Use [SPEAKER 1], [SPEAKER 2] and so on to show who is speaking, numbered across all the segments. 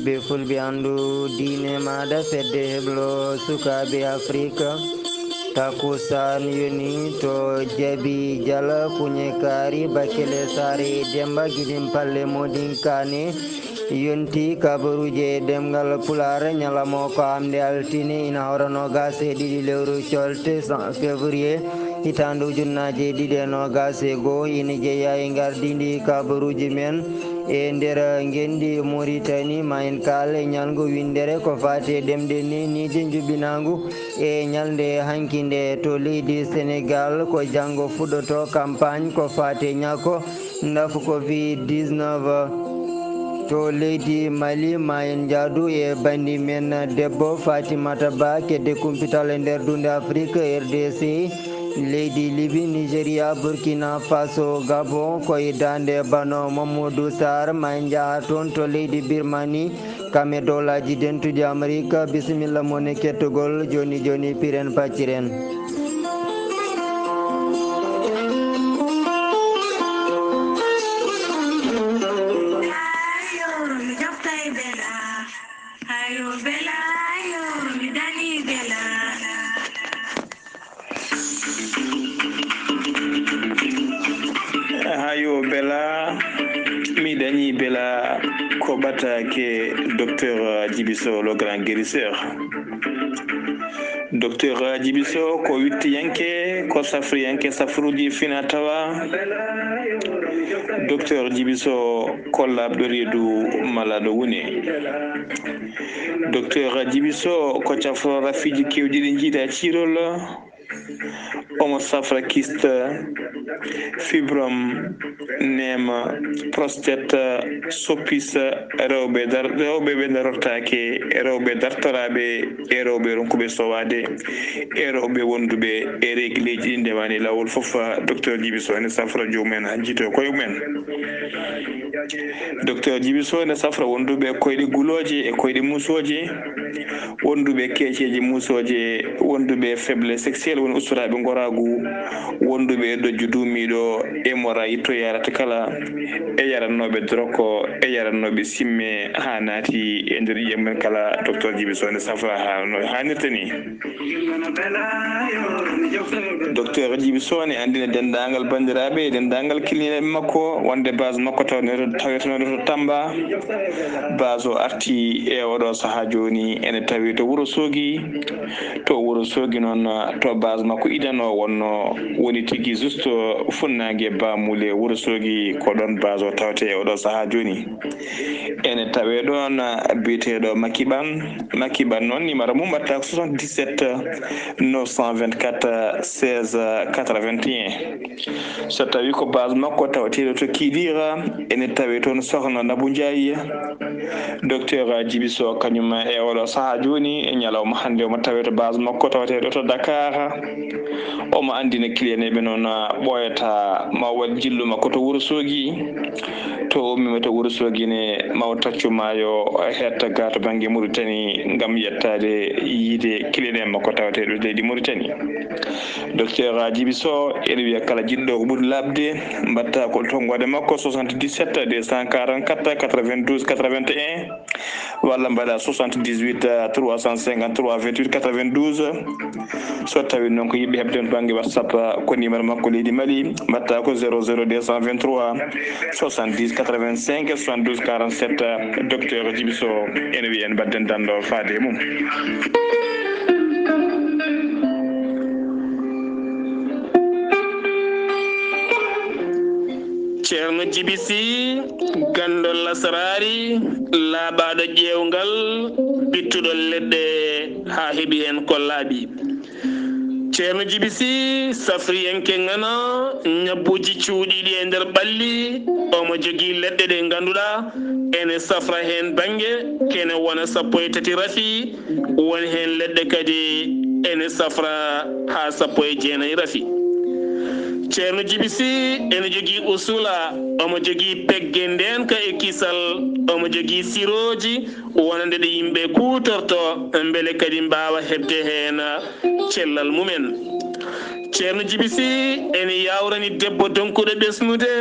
[SPEAKER 1] yimɓe fulɓe andu diine maɗa fedde heblo sukaɓe afrique takusan yoni to jabi jala kuñe kaari bakkele saare demba giɗin palle modin kane yonti kabaruje demgal pular ñalamo ko amde altine ina hawranogas e ɗiɗi lewru colte février hitande ujunnaje ɗiɗi e nogas e goho ina jeeya e gardidi kabaruji men e nder gendi Mauritanie ma en kaale ñalngu windere ko fati e ɗemɗe neniide juɓɓinagu e ñalde hankinde to leydi Sénégal ko janggo fuɗɗoto campagne ko fati ñakko ndafu Covid-19 to leydi Mali ma en jaadu e bandi men debbo Fatimata Ba kedde kumpital e nder dunde Afrique RDC leydi Libye Nigeria Burkina Faso Gabon koye dande bano Mamadou Sarr ma en jaha toon to leydi Birmanie kame dowlaji dentuɗi Amérique bisimilla mon e kettugol joni joni piren pacciren.
[SPEAKER 2] hayo bela mi dañi bela ko batake docteur Djibiso le grand guérisseur. Docteur Djibiso ko wittiyanke ko safriyanke safruji fina tawa docteur Djibiso kollaɓɗo reedu malaɗo wune. Docteur Djibiso ko cafro rafiji kewɗi ɗi jiida cirol omo safra kyste fibrome nema prostate soppis rewɓe ɓe darortake rewɓe dartoraɓe e rewɓe ronkuɓe sowade e rewɓe wonduɓe e régleji ɗi ndewani lawol foof docteur Djibiso ene safra jomumen jito koye mumen. Docteur Djibiso ene safra wonduɓe koyɗe guloje e koyɗe musoje wonduɓe keeceji musoje wonduɓe faiblesse sexuelle woni usturaɓe goragu wonduɓe dojju dumiɗo emora yitto yarata kala e yarannoɓe droko e yarannoɓe simme ha naati e nder ƴiye men kala docteur Djibiso ene safra ha no hannirta ni. Docteur Djibiso ne andina dendagal bandiraɓe e dendagal kilinaɓe makko wonde base makko tawetenoɗo to Tamba base o arti e oɗo saaha joni ene tawi to Wourossogui noon to base makko idano wonno woni tigui juste funnague bamule Wourossogui ko ɗon base o tawte e oɗo saaha joni ene tawe ɗon biyeteɗo Makiban noon numéro mum watta 77 924 16 81 so tawi ko base makko tawateɗo to Kidira ene tawe toon sohna Nabou Ndiaye. Docteur Djibiso kañum e oɗo saaha joni e ñalawma hande omo tawe to base makko tawateɗo to Dakar omo andina clieneɓe noon ɓoyata mawwal jillu makko to Wourossogui to ummima to Wourossogui ne maw taccumayo hetta ga to banggue Mauritanie gam yettade yiide cliene makko tawateɗo leydi Mauritanie. Docteur Djibiso ene wiya kala jiɗɗo ko ɓuuri labde mbatta ko tonggode makko 77 244 92 81 walla mbaɗa 78 353 28 92 so tawi noon ko yiɓe heɓde banggue WhatsApp ko numéro makko leydi Mali mbatta ko 00 223 70 85 72 47 docteur Djibiso ene wiya en badden dando faade mum. Ceerno Djibisi gandol lasarari laaɓaɗo ƴewgal bittuɗo leɗɗe ha heeɓi hen ko laaɓi. Ceerno Djibisi safriyenke ngana ñabbuji cuuɗiɗi e nder ɓalli omo jogui leɗɗe ɗe ganduɗa ene safra hen banggue kene wona 13 rafi woni hen leɗɗe kadi ene safra ha 19 rafi. Ceerno Djibisi ene jogui usula omo jogui pegge ndenka e kisal omo jogui siroji wonande ɗe yimɓe kutorto beele kadi mbawa hebde hen cellal mumen. Ceerno Djibisi ene yawrani debbo donkuɗo ɓesnude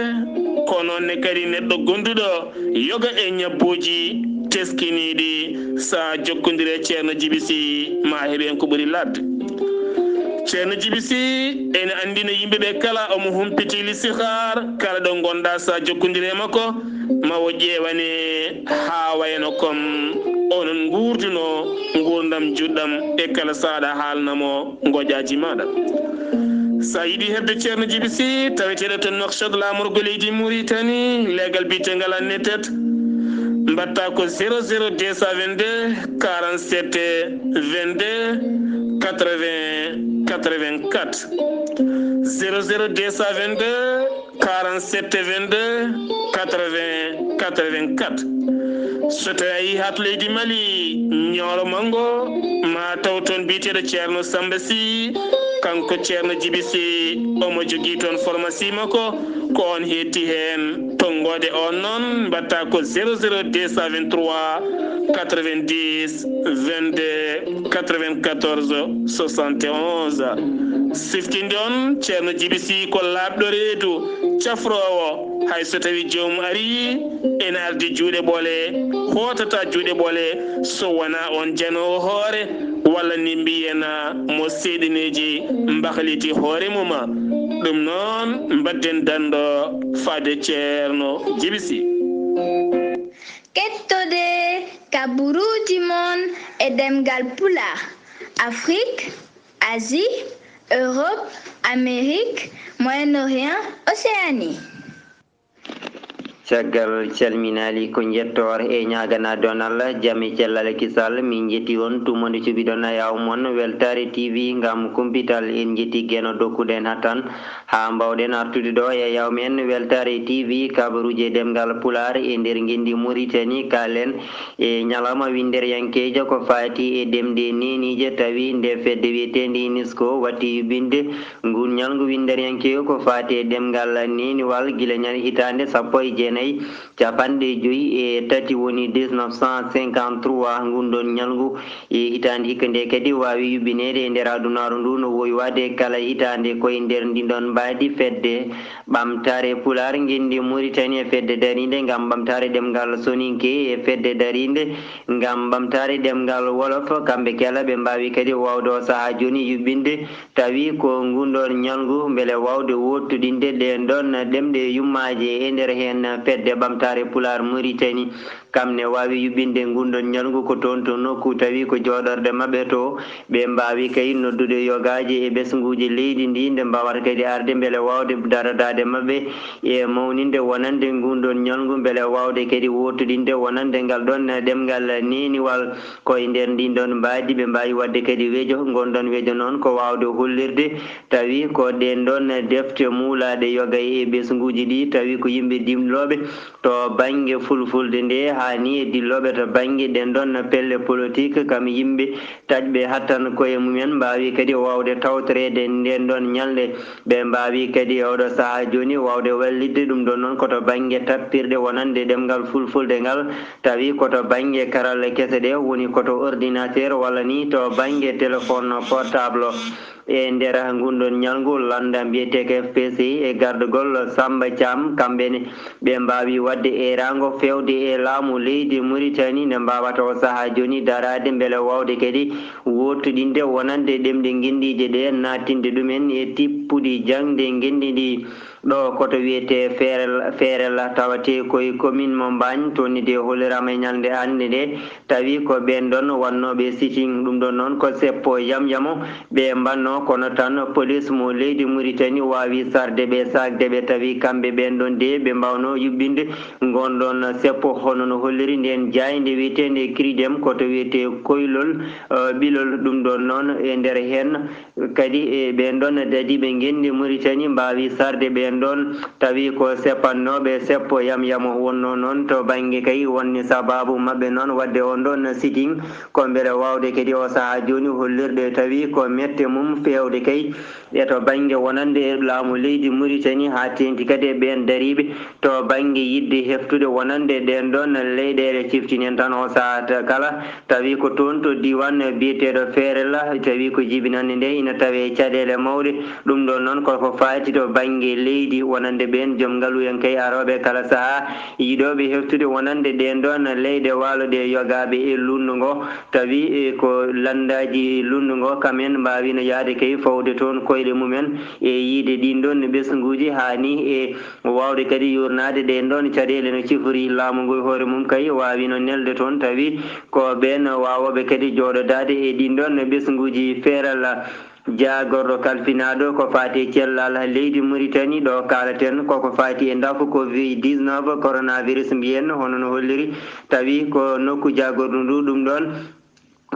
[SPEAKER 2] ko nonne kadi neɗɗo gonduɗo yoga e ñabboji teskiniɗi sa jokkondire ceerno jibisi ma heɓen ko ɓuri ladde. ceerno jibisi ene andina yimɓeɓe kala omo humpiti listihar kala ɗo gonɗa sa jokkondire makko mawo ƴewane ha wayno comme onon gurdino gurdam juɗɗam e kala saɗa haalnamo goƴaji maɗa. sa yiɗi hebde ceerno jibisi taweteɗo to Nouakchott lamorgo leydi Mauritanie legal bitegal annetet mbatta ko 00 222 47 22 80 84 00 222 47 22 80 84. so tawi a yi hat leydi Mali ñoolo mango ma taw toon biteɗo ceerno Samba Sy kanko ceerno jibisi omo jogui toon pharmacie makko ko on hetti hen tongode on noon mbatta ko 00 223 90 22 94 71 siftinde on ceerno jibisi ko labɗo reedu cafrowo hay so tawi joomum ari ene ardi juuɗe ɓoole hotata juuɗe ɓoole so wona on janowo hoore walla ni mbiyena mo seeɗineji mbahliti hoore muma ɗum noon mbadden dando fade ceerno jibisi.
[SPEAKER 3] kettode kaburuji mon e demgal pulaar Afrique, Asie, Europe, Amérique, Moyen-Orient, Océanie.
[SPEAKER 1] caggal calminali ko jettor e ñagana don Allah jami cellale kisal min jetti on tumonde cuɓiɗon yaw mon weltare TV ngam kumpital en jetti geno dokkuɗen hattan ha mbawɗen artude ɗo e yaw men weltare TV kabaruji demgal pular e nder guindi Mauritanie kalen e ñalama winderyankejo ko fati e demde nenije tawi nde fedde wiyetende UNESCO watti yubinde ngun ñalngu winderyankejo ko fati e demgal neniwal guila ñal hitande sappo e jeenayyi capanɗe joyi e tati woni 1953 ngundon ñalngu e hitande hikka nde kadi wawi yubbinede e nder adunaru ndu no wowi wade kala hitande koye nder ndinɗon mbaadi fedde ɓamtare pular guindi Mauritanie e fedde darinde ngam ɓamtare ɗemgal soninke e fedde darinde ngam ɓamtare ɗemgal wolof kamɓe kala ɓe mbawi kadi wawde o saaha joni yubbinde tawi ko ngundon ñalngu beele wawde wottudinde ɗen ɗon ɗemɗe yummaji e nder hen fedde ɓamtare pular Mauritanie kamne wawi yubbinde ngundon ñalngu ko toon to nokku tawi ko joɗorde mabɓe to ɓe mbawi kadi noddude yogaji e ɓesguji leydi ndi nde mbawata kadi arde beele wawde daradade mabɓe e mawninde wonande ngundon ñalngu beele wawde kadi wottudinde wonande ngal ɗon ɗemgal neniwal koye nder ndinɗon mbaadi ɓe mbawi wadde kadi weejo gonɗon weejo noon ko wawde hollirde tawi ko ɗen ɗon defte muulaɗe yoga e ɓesguji ɗi tawi ko yimɓe dimloɓe to banggue fulfulde nde hani e dilloɓe to banggue ɗen ɗon pelle politique kam yimɓe taƴɓe hattan koye mumen mbawi kadi wawde tawtorede nden ɗon ñalde ɓe mbawi kadi oɗo saaha joni wawde wallidde ɗum ɗon noon koto banggue tappirde wonande ɗemgal fulfulde ngal tawi koto banggue karalle kese ɗe woni koto ordinateur walla ni to banggue téléphone portable e nder ngundon ñalngu landa mbiyeteke FPC e gardugol Samba Thiam kamɓene ɓe mbawi wadde e rango fewde e laamu leydi Mauritanie nde mbawata o saaha joni darade beele wawde kadi wottudinde wonande ɗemɗe guindije ɗe nattinde ɗumen e tippude jangde guindiɗi ɗo koto wiyete feerel tawate koye commune mo Mbagne tonnide holirama e ñalde hande nde tawi ko ɓen ɗon wannoɓe sitting ɗum ɗon noon ko seppo yam yamo ɓe mbanno kono tan police mo leydi Mauritanie wawi sarde ɓe sagde ɓe tawi kamɓe ɓen ɗon de ɓe mbawno yubbinde gonɗon seppo hono no holliri nden jayde wiyetende cridem koto wiyete koylol ɓilol ɗum ɗon noon e nder hen kadi e ɓen ɗon dadiɓe guendi Mauritanie mbawi sarde ɓen ɗon tawi ko seppannoɓe seppo yam yamo wonno noon to banggue kay wonni sababu mabɓe noon wadde on ɗon sitting ko beele wawde kadi o saaha joni hollirde tawi ko mette mum fewde kay e to banggue wonande laamu leydi Mauritanie ha tenti kadi e ɓen dariɓe to banggue yidde heftude wonande ɗen ɗon leyɗele ciftinen tan o sahata kala tawi ko toon to diwan biyeteɗo feerela tawi ko jibinande nde ina tawe caɗele mawɗe ɗum ɗon noon koko fati to banggue leydi leydi wonande ɓen joom ngalu en kay aroɓe kala saaha yiiɗoɓe heftude wonande ɗen ɗon leyɗe waloɗe yogaɓe e lundu ngo tawi ko landaji lundu ngo kamen mbawino yaade kay fawde toon koyɗe mumen e yiide ɗin ɗon ɓesguji hani e wawde kadi yurnade ɗen ɗon caɗele no cifori laamu ngu hoore mum kay wawino nelde toon tawi ko ɓen wawoɓe kadi jooɗodade e ɗin ɗon ɓesguji feeral jagorɗo kalfinaɗo ko fati cellal leydi Mauritanie ɗo kalaten koko fati e ndafu Covid-19 coronavirus mbiyen hono no holliri tawi ko nokku jagorɗu ndu ɗum ɗon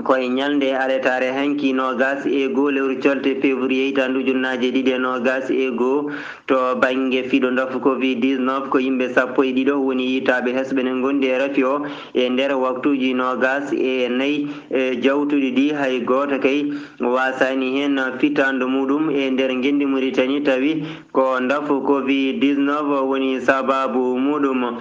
[SPEAKER 1] koye ñalde aletare hanki nogas e goo lewru colte février hitandu ujunnaje ɗiɗi e nogas e goo to banggue fiɗo ndafu Covid-19 ko yimɓe 12 woni yitaɓe hesɓe ne gondi e rafi o e nder waktuji nogas e 4 jawtuɗi ɗi hay goto kay wasani hen fitandu muɗum e nder guendi Mauritanie tawi ko ndafu Covid-19 woni sababu muɗum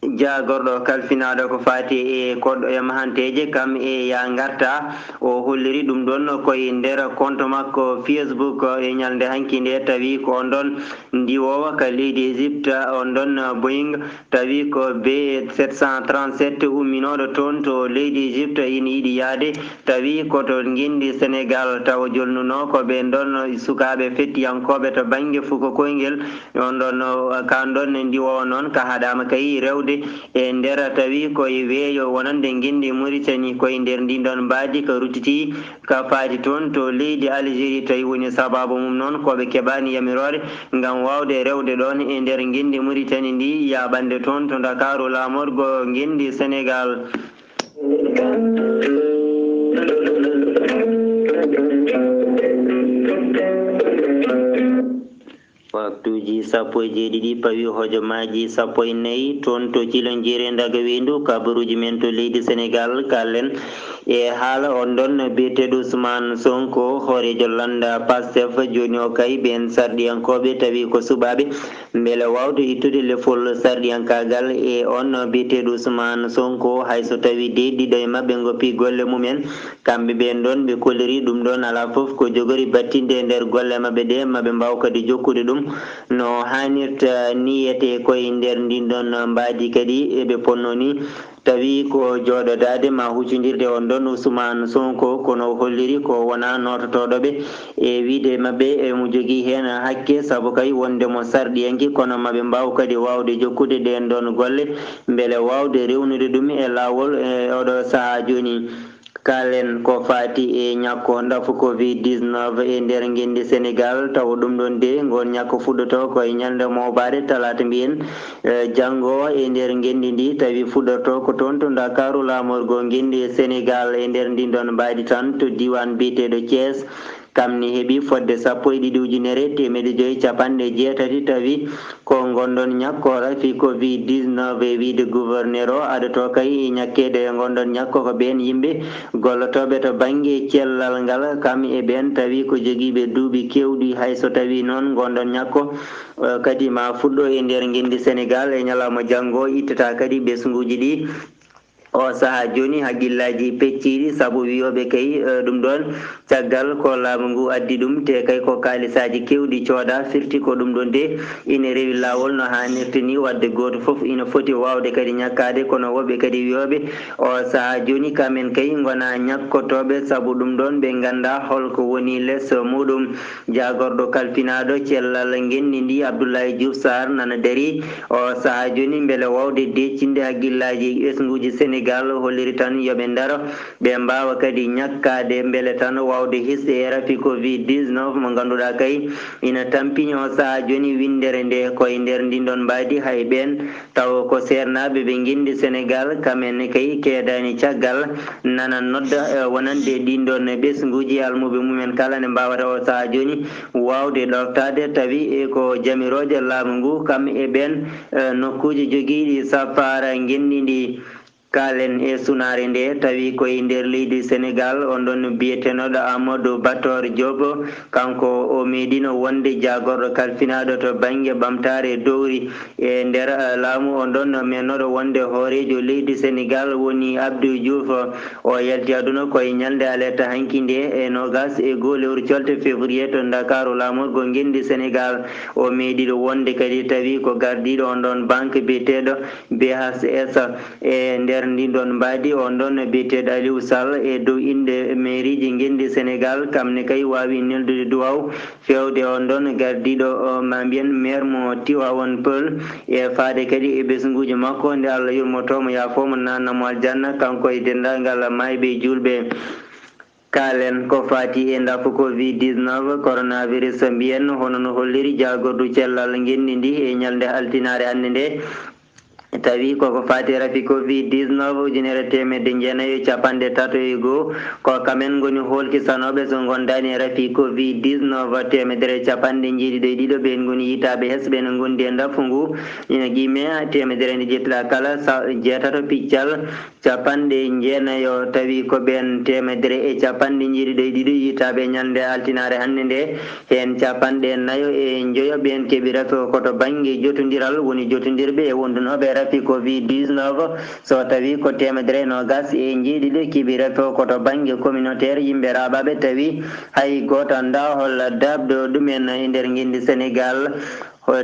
[SPEAKER 1] jagorɗo kalfinaɗo ko fati e koɗɗo e mahanteje kam e ya garta o holliri ɗum ɗon koye nder compte makko Facebook e ñalde hanki nde tawi ko on ɗon ndiwowa ka leydi Égypte on ɗon Boeing tawi ko B737 umminoɗo toon to leydi Égypte ina yiiɗi yaade tawi koto guendi Sénégal taw jolnuno ko ɓen ɗon sukaɓe fettiyankoɓe to banggue fuko koyguel on ɗon kan ɗon ndiwowa noon ka haɗama kay rewde e nder tawi koye weeyo wonande guendi Mauritanie koye nder ndin ɗon mbadi ko ruttiti ka faati toon to leydi Algérie tawi woni sababu mum noon koɓe keɓani yamirore ngam wawde rewde ɗon e nder guendi Mauritanie ndi yaɓande toon to Dakaru lamorgo guendi Sénégal. waktuji 17 pawi hojomaji 14 toon to Thilo Jeeri Daga Weyndu kabaruji men to leydi Sénégal kallen e haala on ɗon biyeteɗo Ousmane Sonko hoorejo landa Pastef joni o kay ɓen sarɗiyankoɓe tawi ko suɓaɓe beele wawde ittude lefol sarɗiyankagal e on biyeteɗo Ousmane Sonko hayso tawi deɗɗiɗo e mabɓe goppi golle mumen kamɓe ɓen ɗon ɓe kolliri ɗum ɗon ala foof ko jogori battinde e nder golle mabɓe ɗe maɓe mbaw kadi jokkude ɗum no hannirta niyete koye nder ndin ɗon mbadi kadi eɓe ponno ni tawi ko jooɗodade ma huccodirde on ɗon Ousmane Sonko kono holliri ko wona nototoɗoɓe e wiide mabɓe emo jogui hen hakke saabu kay wondemo sarɗiyanki kono maɓe mbaw kadi wawde jokkude ɗen ɗon golle beele wawde rewnude ɗum e lawol e oɗo saaha joni kalen ko fati e ñakko ndafu Covid-19 e nder guendi Sénégal taw ɗum ɗon de gon ñakko fuɗɗoto koye ñalde mowɓade talata mbiyen janggo e nder guendi ndi tawi fuɗɗoto ko toon to Dakaru lamorgo guendi Sénégal e nder ndin ɗon mbadi tan to diwan biyeteɗo Thiés kam ni heeɓi fodde 12 ujunere temedde 5 capanɗe jeetati tawi ko gonɗon ñakko rafi Covid-19 e wiide gouverneur o aɗato kay ñakkede e gonɗon ñakko ko ɓen yimɓe gollotoɓe to banggue cellal ngal kam e ɓen tawi ko joguiɓe duuɓi kewɗi hayso tawi noon gonɗon ñakko kadi ma fuɗɗo e nder guendi Sénégal e ñalawma janggo ittata kadi ɓesguji ɗi o saaha joni haqqillaji pecciɗi saabu wiyoɓe kay ɗum ɗon caggal ko laamu ngu addi ɗum te kay ko kalisaji kewɗi cooda firti ko ɗum ɗon de ina rewi lawol no hannirta ni wadde goto foof ina foti wawde kadi ñakkade kono woɓɓe kadi wiyoɓe o saaha joni kamen kay gona ñakkotoɓe saabu ɗum ɗon ɓe ganda holko woni less muɗum jagorɗo kalfinaɗo cellal guendi ndi Abdoulaye Diouf Sarr nana daari o saaha joni beele wawde deccinde haqqillaji ɓesguji Sénégal holliri tan yoɓe ndaro ɓe mbawa kadi ñakkade beele tan wawde hisde e rafi Covid-19 mo ganduɗa kay ina tampini o saaha joni windere nde koye nder ndin ɗon mbadi hay ɓen taw ko sernaɓe ɓe guendi Sénégal kamen kay keedani caggal nana nodda wonande ɗin ɗon ɓesguji almuɓe mumen kala ne mbawata o saaha joni wawde ɗoftade tawi ko jamiroje laamu ngu kam e ɓen nokkuji joguiɗi safara guendi ndi kalen e sunare nde tawi koye nder leydi Sénégal on ɗon biyetenoɗo Amadou Bator Diop kanko o meeɗino wonde jagorɗo kalfinaɗo to banggue ɓamtare dowri e nder laamu on ɗon mennoɗo wonde hoorejo leydi Sénégal woni Abdou Diouf o yalti aduna koye ñalde alerte hanki nde e 22 lewru colte février to Dakaru laamorgo ngendi Sénégal o meeɗiɗo wonde kadi tawi ko gardiɗo on ɗon banque biyeteɗo BHS e nder ndin ɗon mbaadi on ɗon biyeteɗo Aliou Sall e dow inde mairie ji ngendi Sénégal kamne kay wawi neldude duwaw fewde on ɗon gardiɗo ma mbiyen maire mo Tivaouane Peulh e faade kadi e ɓesguji makko nde Allah yurmotomo yaafomo nannamo aljanna kanko e dendagal mayɓe julɓe kalen ko fati e ndafu Covid-19 coronavirus mbiyen hono no holliri jagordu cellal ngendi ndi e ñalde altinare hannde nde tawi koko fati rafi Covid-19 1931 ko kamen goni holkisanoɓe so gondani rafi Covid-19 1.1 ɓen goni yitaɓe hesɓe no gondi e ndafu ngu ina guime 1.7 kala jeetato piccal 90 tawi ko ɓen 1.1 yitaɓe ñande altinare hannde nde hen 4 ɓen keeɓi rafi koto banggue jotodiral woni jotodirɓe e wondunoɓe rafi Covid-19 so tawi ko 120 kiɓi rafi koto banggue communautaire yimɓe raɓaɓe tawi hay goto anda holla dabɗo ɗumen e nder guendi Sénégal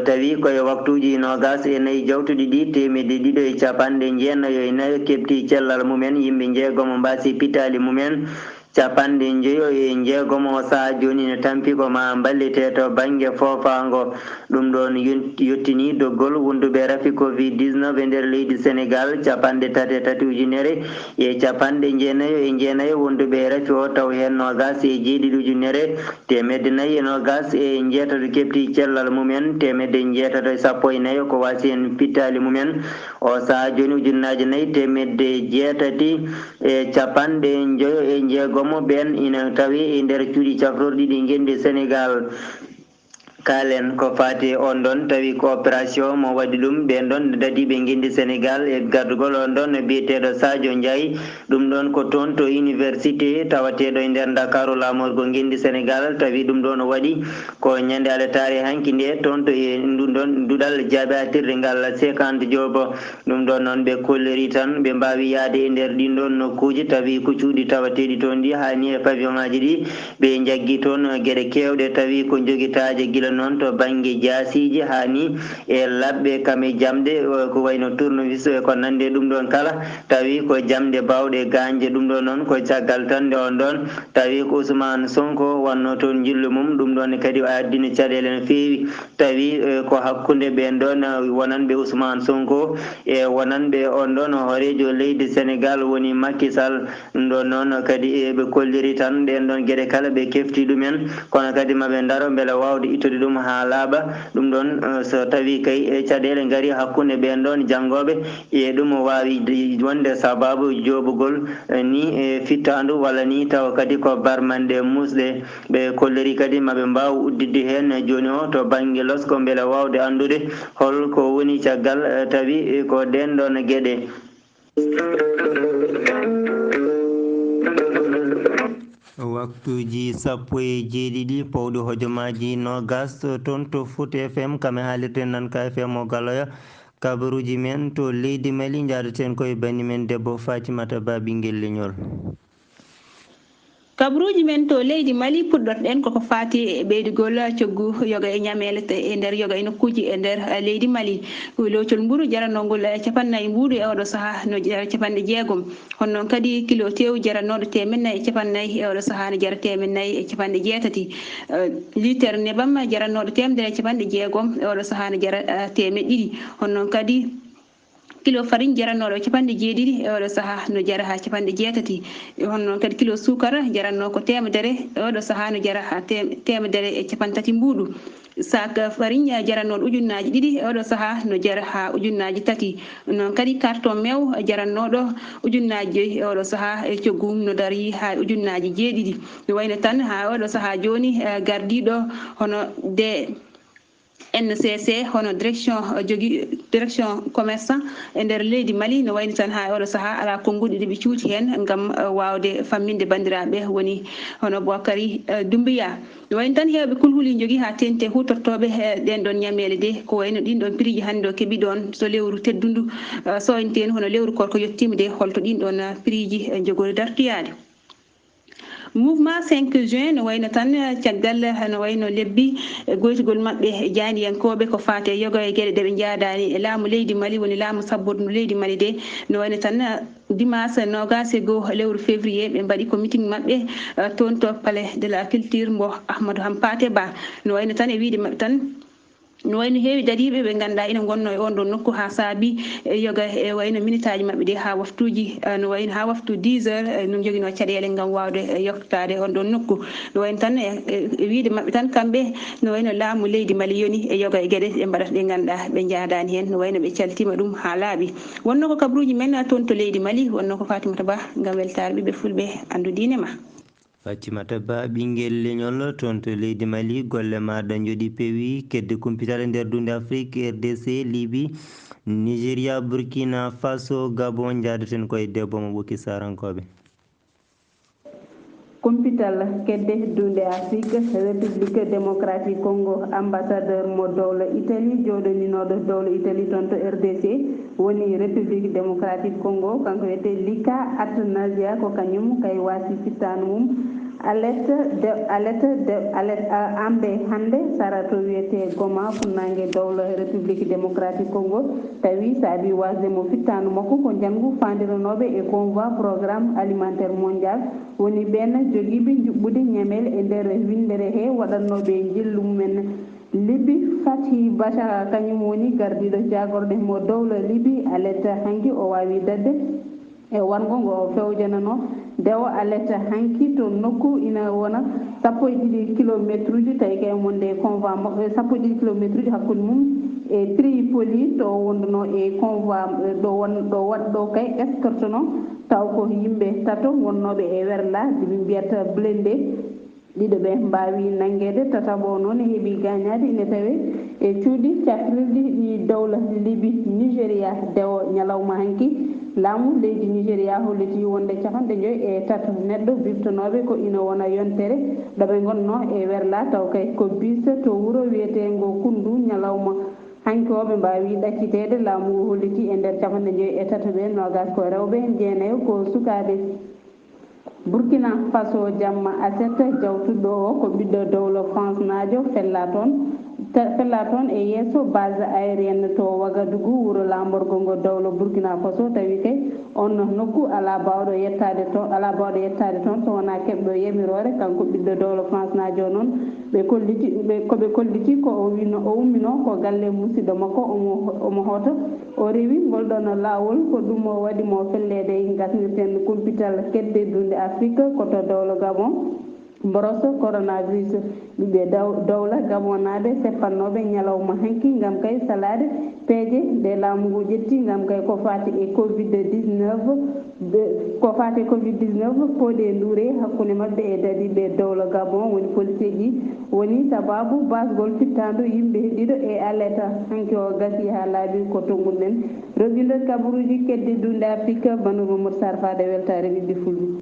[SPEAKER 1] tawi koye waktuji 24 jawtuɗi ɗi 294 keɓti cellal mumen yimɓe jeegomo mbasi pitali mumen 56 o saaha joni ne tampi ko ma ballite to banggue fofango ɗum ɗon yettini doggol wonduɓe rafi Covid-19 e nder leydi Sénégal 33 ujunere e 99 wonduɓe rafi o taw hen 27 ujunere 427 keɓti cellal mumen 914 ko wasi hen pittali mumen o saaha joni ujunnaje 4 e 56 mo ɓen ina tawi e nder cuuɗi cafrorɗi ɗi ngendi Sénégal kalen ko fati on ɗon tawi ko opération mo waɗi ɗum ɓen ɗon dadiɓe ngendi Sénégal e gardugol on ɗon biyeteɗo Sadio Ndiaye ɗum ɗon ko toon to université tawateɗo e nder Dakaru lamorgo ngendi Sénégal tawi ɗum ɗon waɗi ko ñande alatari hanki nde toon to e ɗum duɗal jaabatirde ngal 50 Diobo ɗum ɗon noon ɓe kolliri tan ɓe mbawi yaade e nder ɗin ɗon nokkuji tawi ko cuuɗi tawateɗi toon ɗi hani e pavillon ngaji ɗi ɓe jaggi toon gueɗe kewɗe tawi ko joguitaji guila noon to banggue jasiji hani e labɓe kame jamde ko wayno tournevis e ko nande ɗum ɗon kala tawi ko jamde bawɗe ganje ɗum ɗon noon ko caggal tan nde on ɗon tawi ko Ousmane Sonko wanno toon jillu mum ɗum ɗon kadi o addini caɗele no fewi tawi ko hakkude ɓen ɗon wonanɓe Ousmane Sonko e wonanɓe on ɗon hoorejo leydi Sénégal woni Macky Sall ɗum ɗon noon kadi ɓe kolliri tan ɗen ɗon gueɗe kala ɓe kefti ɗumen kono kadi maɓe daro beele wawde ittude ɗum ha laaɓa ɗum ɗon so tawi kay caɗele gaari hakkude ɓen ɗon janggoɓe e ɗum wawi wonde sababu joɓugol ni e fittandu walla ni taw kadi ko barmanɗe musɗe ɓe kolliri kadi maɓe mbaw uddidde hen joni o to banggue losko beele wawde andude holko woni caggal tawi ko ɗen ɗon gueɗe waktuji 17 pawɗi hojomaji 20 toon to Foot FM kame haalirten nan ka FM o Galoya kabaruji men to leydi Mali jaadaten koye bani men debbo Fatimata Ba ɓinguel leñol
[SPEAKER 4] kabaruji men to leydi Mali puɗɗorɗen koko fati e ɓeydugol coggu yoga e ñamele e nder yoga e nokkuji e nder leydi Mali lowcol mburu jaranogol 50 mbuɗu e oɗo saaha no jara 60 hono noon kadi kilo tew jaranoɗo 150 e oɗo saaha no jara 160 litere nebam jaranoɗo 160 e oɗo saaha no jara 200 hono noon kadi kilo farine jaranoɗo 70 e oɗo saaha no jara ha 80 hono noon kadi kilo sukara jaranno ko 100 e oɗo saaha no jara ha 130 mbuɗu sac farine jaranoɗo ujunnaji 2 e oɗo saaha no jara ha ujunnaji 3 noon kadi carton mew jarannoɗo ujunnaji 5 e oɗo saaha e coggu no dari ha ujunnaji 7 no wayno tan ha oɗo saaha joni gardiɗo hono de NCC hono direction jogi direction commerçant e nder leydi Mali no wayni tan ha oɗo saaha ala konngudi ɗi ɓe cuuti hen ngam wawde famminde bandiraɓe woni hono Boukary Doumbouya no wayni tan hewɓe kulhuli jogui ha tente hutortoɓe ɗen ɗon ñamele de ko wayno ɗin ɗon prix ji hannde o keeɓi ɗon so lewru teddundu soynten hono lewru korko yettima de holto ɗin ɗon prix ji jogori dartoyade. Mouvement 5 juin no wayno tan caggal no wayno lebbi goytugol mabɓe jaaniyankoɓe ko fate yoga e gueɗe ɗeɓe jaadani e laamu leydi Mali woni laamu sabbodu leydi Mali de no wayno tan dimanche 22 lewru février ɓe mbaɗi ko meeting mabɓe toon to palais de la culture mbo Ahmadou Hampâté Bâ no wayno tan e wiide mabɓe tan no wayno heewi dariɓe ɓe ganduɗa ina gonno e on ɗon nokku ha saabi yoga e wayno minute aji mabɓe de ha waftuji no wayno ha waftu 10 heures no joguino caɗele gam wawde yoktade on ɗon nokku no wayno tan e wiide mabɓe tan kamɓe no wayno laamu leydi Mali yoni e yoga e gueɗe ɗe mbaɗata ɗe ganduɗa ɓe jaadani hen no wayno ɓe caltima ɗum ha laaɓi wonno ko kabruji men toon to leydi Mali wonno ko Fatimata Ba gam weltare ɓiɓe fulɓe andudine ma.
[SPEAKER 1] Fatimata Ba ɓinguel leñol toon to leydi Mali golle maɗa jooɗi peewi kedde kumpitare nder dunde Afrique RDC Libye Nigéria Burkina Faso Gabon jaadaten koye debbo mo ɓokki sarankoɓe
[SPEAKER 5] kumpital kedde dunde Afrique République démocratique Congo ambassadeur mo dowla Italie joɗaninoɗo dowla Italie toon to RDC woni République démocratique Congo kanko wiyete Lika Attanasio ko kañum kay wasi fittanu mum alerte amɓe hande sarato wiyete Goma funnague dowla République démocratique Congo tawi saabi wasde mo fittanu makko ko janggu fandiranoɓe e convoi programme alimentaire mondial woni ɓen joguiɓe juɓɓude ñamel e nder windere he waɗannoɓe jillu mumen Libye Fathi Bachar kañum woni gardiɗo jagorɗe mo dowla Libye alerte hanki o wawi dadde e wango ngo fewjanano dewo alerte hanki to nokku ina wona 12 kilométre uji tawi kay wonde convoi 12 kilométre uji hakkude mum e Tripoli to wonduno e convoi ɗo waɗɗo kay escorte no taw ko yimɓe tato wonnoɓe e werla ɗiɓe mbiyata blindé ɗiɗo ɓe mbawi nanguede tataɓo noon heeɓi gagnade ine tawe e cuuɗi cakrilɗi ɗi dowla Libye Nigéria dewo ñalawma hanki laamu leydi Nigéria holliti wonde 53 neɗɗo bibtonoɓe ko ina wona yontere ɗoɓe gonno e werla taw kay ko bis to wuuro wiyetengo Kundu ñalawma hanki o ɓe mbawi ɗaccitede laamu ngu holliti e nder 53 ɓe nogas ko rewɓe jeenayo ko sukaɓe Burkina Faso jamma asetta jawtuɗo o ko ɓiɗɗo dowla France naajo fella toon e yeeso base aérienne to Ouagadougou wuuro lamborgo ngo dowla Burkina Faso tawi kay on nokku ala bawɗo yettade toon so wona keɓɗo yamirore kanko ɓiɗɗo dowla France naajo noon koɓe kolliti ko o ummino ko galle musidɗo makko omo hoto o rewi ngol ɗon lawol ko ɗum waɗimo fellede gasnirten kumpital kedde dunde Afrique koto dowla Gabon mboroso coronavirus ɓiɓɓe dowla Gabon naɓe seppannoɓe ñalawma hanki gam kay salade peeje nde laamu ngu ƴetti gam kay ko fati e covid-19 poɗe nduure hakkude mabɓe e dadiɓe dowla Gabon woni police ji woni sababu basgol fittandu yimɓe ɗiɗo e alerte hanki o gasi ha laaɓi ko tonguɗen roguindo kabaruji kedde dunde Afrique Bano Mamadou Sar fade weltare ɓiɓɓe fulɓe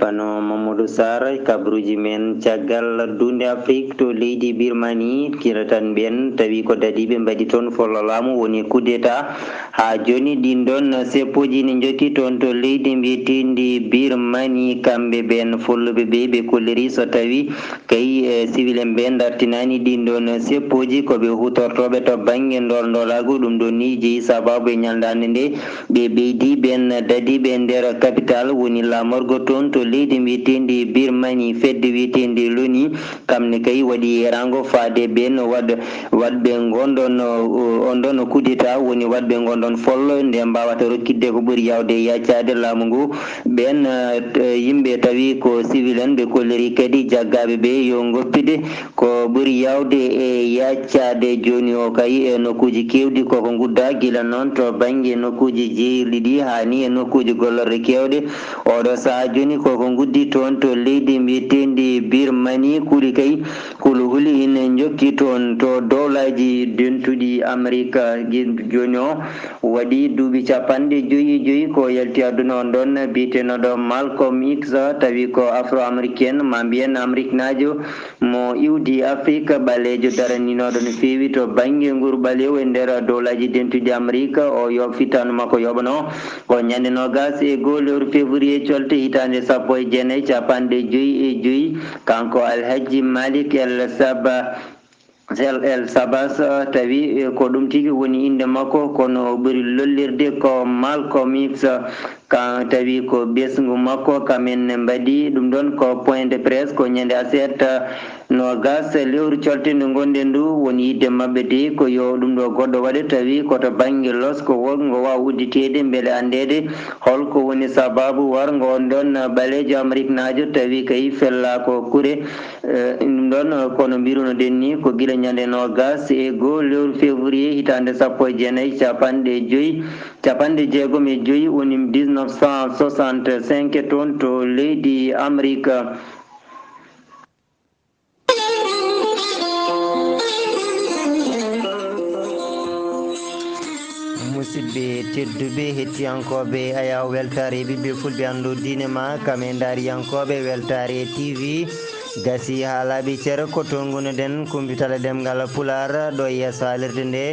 [SPEAKER 1] bano Mamadou Sarr kabruji men caggal dunde Afrique to leydi Birmanie kira tan ɓen tawi ko dadiɓe mbaɗi toon follo laamu woni coup d'état ha joni ɗin ɗon seppoji ne jokki toon to leydi mbiyetedi Birmanie kamɓe ɓen folluɓe ɓe kolliri so tawi kay civil en ɓe dartinani ɗin ɗon seppoji koɓe hutortoɓe to banggue ndolagu ɗum ɗon ni jeeyi sababu e ñaldande nde ɓe ɓeydi ɓen dadiɓe nder capital woni lamorgo toon to leydi mbiyetendi Birmanie fedde wiyetendi loni kamne kay waɗi yerango faade ɓen waɗɓe gonɗon on ɗon coup d'état woni waɗɓe gonɗon follo nde mbawata rokkidde ko ɓuuri yawde yaccade laamu ngu ɓen yimɓe tawi ko civil en ɓe kolliri kadi jaggaɓe ɓe yo goppide ko ɓuuri yawde e yaccade joni o kay e nokkuji kewɗi koko gudda guila noon to banggue nokkuji jeeyirɗi ɗi hani e nokkuji gollorɗe kewɗe oɗo saaha joni ko koko guddi toon to leydi mbiyetendi Birmanie kuli kay kulu huli ine jokki toon to dowlaji dentuɗi Amérique joni o waɗi duuɓi 55 ko yalti aduna on ɗon mbiyetenoɗo Malcolm X tawi ko afro américaine ma mbiyen Amérique najo mo iwdi Afrique ɓalejo daraninoɗo no feewi to banggue nguru ɓalew e nder dowlaji dentuɗi Amérique o fitanu makko yoɓano ko ñande 21 lewru février colte hitande 1995 kanko Alhaji Malik El Sabas tawi ko ɗum tigi woni inde makko kono ɓuri lollirde ko Malcolm X kan tawi ko ɓesgu makko kamen mbaɗi ɗum ɗon ko point de presse ko ñande aset 20 lewru colte nde gonɗen ndu woni yidde mabɓe de ko yo ɗum ɗo goɗɗo waɗe tawi koto banggue losko wongo wawa udditede beele andede holko woni sababu wargo on ɗon ɓalejo Amérique najo tawi kay fella ko kure ɗum ɗon kono mbirunoɗen ni ko guila ñande 21 lewru février hitande 1965 woni 1965 toon to leydi Amérique. musidɓe tedduɓe hettiyankoɓe aya weltare ɓiɓɓe fulɓe andu diine ma kame daariyankoɓe weltare TV gasi ha laaɓi ceer ko tongunoɗen kumpitala ɗemgal pular ɗo yeeso alirde nde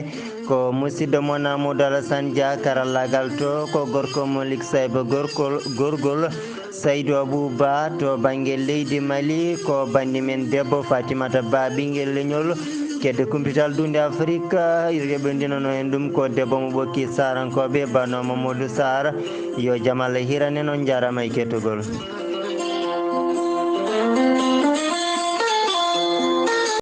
[SPEAKER 1] ko musidɗo mon Amadou Alassane Dia karallagal to ko gorko Malik Sayba gorgol Saydou Abouba to banggue leydi Mali ko bandi men debbo Fatimata Ba ɓinguel leñol kedde kumpital dunde Afrique reɓe ndinono en ɗum ko debbo mo ɓokki sarankoɓe bano Mamadou Sarr yo jaam Allah hiranen on jarama e kettugol.